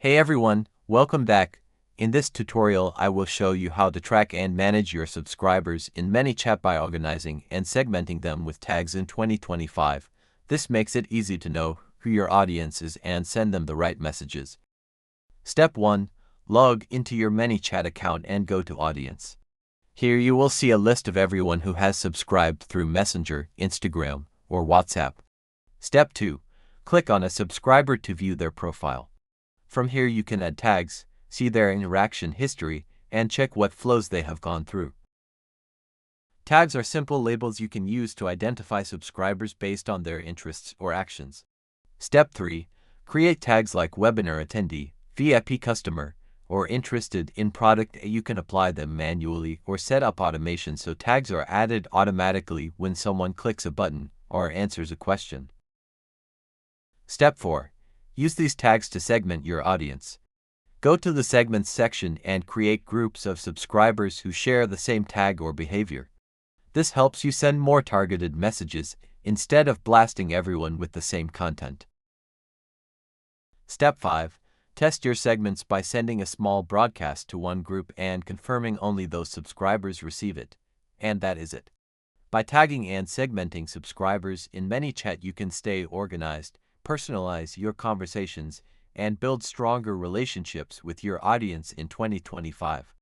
Hey everyone, welcome back. In this tutorial, I will show you how to track and manage your subscribers in ManyChat by organizing and segmenting them with tags in 2025. This makes it easy to know who your audience is and send them the right messages. Step 1. Log into your ManyChat account and go to Audience. Here you will see a list of everyone who has subscribed through Messenger, Instagram, or WhatsApp. Step 2. Click on a subscriber to view their profile. From here you can add tags, see their interaction history, and check what flows they have gone through. Tags are simple labels you can use to identify subscribers based on their interests or actions. Step 3. Create tags like webinar attendee, VIP customer, or interested in product. You can apply them manually or set up automation so tags are added automatically when someone clicks a button or answers a question. Step 4. Use these tags to segment your audience. Go to the Segments section and create groups of subscribers who share the same tag or behavior. This helps you send more targeted messages instead of blasting everyone with the same content. Step 5. Test your segments by sending a small broadcast to one group and confirming only those subscribers receive it. And that is it. By tagging and segmenting subscribers in ManyChat, you can stay organized, personalize your conversations, and build stronger relationships with your audience in 2025.